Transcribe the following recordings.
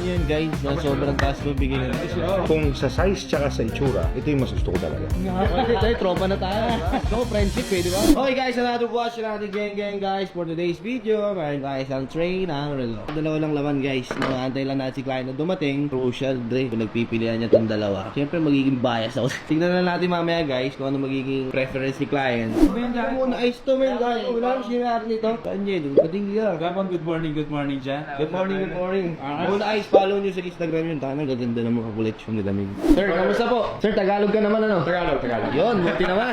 yan guys, na sobrang taas mo bigyan nito. Kung sa size tsaka sa itsura, ito yung mas gusto ko talaga. Okay, tayo, tropa na tayo. So, friendship eh, di ba? Okay guys, another watch natin gang guys for today's video. Meron guys ang tray ng relo. Dalawa lang laman guys. Nakaantay lang natin si client na dumating. Crucial, Dre. Kung nagpipilian niya itong dalawa. Siyempre, magiging bias ako. Tingnan na natin mamaya guys kung ano magiging preference ni client. Muna, ice to man guys. Wala akong sinari nito. Kanye, dumating ka. Gabon, good morning, Jan. Good morning. Muna ice, follow nyo sa Instagram yun. Tanang gaganda ng mga collection nila. Sir, kamusta po? Sir, Tagalog ka naman ano? Tagalog. Yun, buti naman.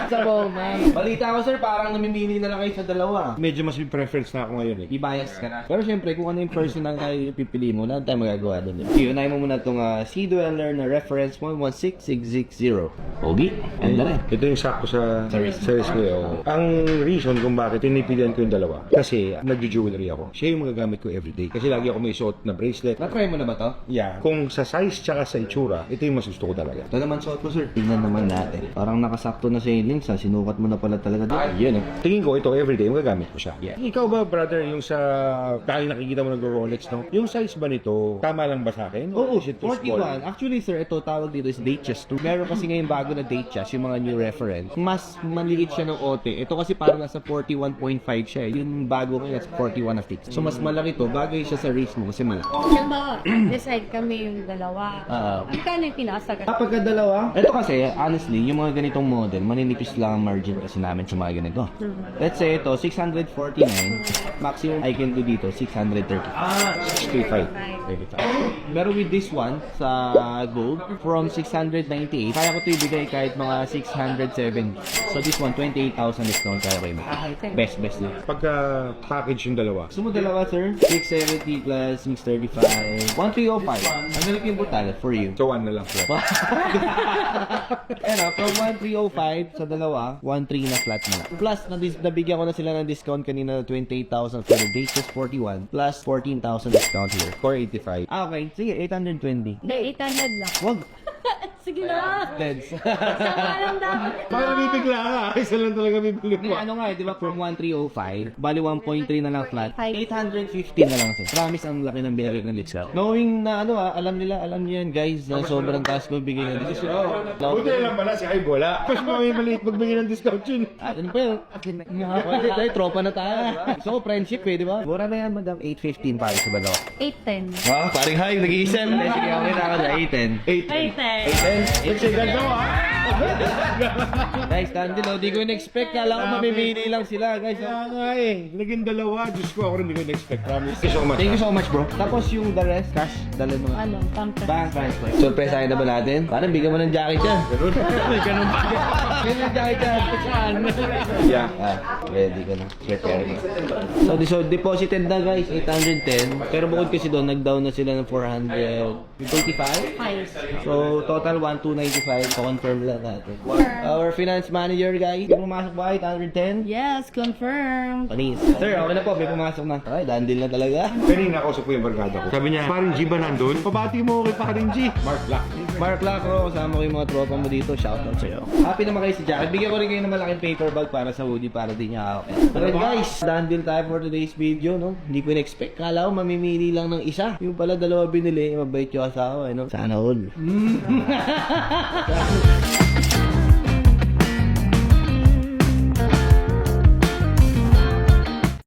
Sa po, man. Balita ko sir, parang namimili na lang kayo sa dalawa. Medyo mas may preference na ako ngayon eh. I-bias ka na. Pero syempre, kung ano yung person na kayo pipili mo, wala tayong magagawa doon. Iunahin mo muna itong Sea Dweller na reference mo, 16660. Pogi. And rin. Ito yung sakto sa risk ko yun. Ang reason kung bakit pinipilian ko yung dalawa, kasi nag-jewelry ako. Siya yung magagamit ko everyday. Kasi lagi ako may suot na bracelet. Na-try mo na ba to? Yeah. Kung sa size tsaka sa itsura, ito yung mas gusto ko talaga. Ito naman suot ko sir. Tingnan naman natin. Parang nakasakto na sa links ha. Sinukat mo na pala talaga doon. Ayun Tingin ko ito everyday, magagamit ko siya. Yeah. Ikaw ba brother, yung sa dahil nakikita mo nag-Rolex, no? Yung size ba nito, tama lang ba sa akin? Oo, Is it too small? 41. Actually sir, ito tawag dito is Datejust 2. Meron kasi ngayon bago na Datejust, yung mga new reference. Mas maliit siya ng ote. Ito kasi parang nasa 41.5 siya eh. Yung bago ngayon nasa 41 na fix. So mas malaki to, bagay siya sa wrist mo kasi malaki. Halimbawa, decide kami yung dalawa. Magkano yung pinakasagat? Kapag dalawa, ito kasi, honestly, yung mga ganitong model, maninipis lang ang margin kasi namin sa mga ganito. Let's say ito, 649. Maximum I can do dito, 630. 65. Pero with this one, sa gold, from 698, kaya ko ito ibigay kahit mga 670. So this one, 28,000 discount kaya kayo. Best din. Pagka package yung dalawa, Gusto mo dalawa, sir? 670 plus 635. 1305. Ang galit yung butal for you. so one na lang. Sir. Ano, from 1305 sa dalawa, 13 na flat na lang. Plus, nabigyan ko na sila ng discount kanina na 28,000 for the Datejust 41 plus 14,000 discount here. 485. Okay. Sige, 820. Hindi, 800 lang. Wag. Sige na! Leds. Sama lang dapat. Baka nabibigla ka. Isa lang talaga bibigla Hindi, mo. ano nga eh, di ba from 1305, bali 1.3 na lang flat, 850 na lang to. Promise ang laki ng binigay ng discount. Knowing na alam niyo yan guys, na sobrang taas ko bigay ng discount. Buti na lang pala si Hype wala. Mas may maliit magbigay ng discount yun. Ano pa yun? Pwede tayo, tropa na tayo. So, friendship eh, di ba? Mura na yan, madam. 815 para sa dalawa. 810. Ah, paring high, nag-iisip. Sige, okay na ako sa 810. 810. Guys, Tandil, di ko in-expect. Kala ko mamimili lang sila, guys. Kaya nga eh. Naging dalawa. Diyos ko, ako rin hindi ko in-expect. Promise. Thank you so much. Thank you so much, bro. Tapos yung the rest, cash, dalhin mo. Ano, pamper. Bank transfer. Surprise na ba natin? Parang bigyan mo ng jacket yan. Ganun pa. Bigyan ng jacket yan. Saan? Yeah. Ready ka na. Prepare mo. So, deposited na guys, 810. Pero bukod kasi doon, nag-down na sila ng 435. Ayos. So, total 1,295. So-confirm lang natin. Our finance manager, guys. Yung pumasok ba? 810? Yes, confirm. Panis. Sir, okay na po. May pumasok na. Ay, dandil na talaga. Kanina ako sa po yung barkada ko. Sabi niya, paring G ba nandun? Pabati mo kay paring G. Mark Black. Mark Lacro, kasama ko yung mga tropa mo dito. Shoutout sa'yo. Happy naman kayo sa jacket. Bigyan ko rin kayo ng malaking paper bag para sa hoodie para din niya ako. Alright guys, dandil tayo for today's video, no? Hindi ko in-expect. Kala ko mamimili lang ng isa. Yung pala dalawa binili. Mabait yung asawa, no? Sana all.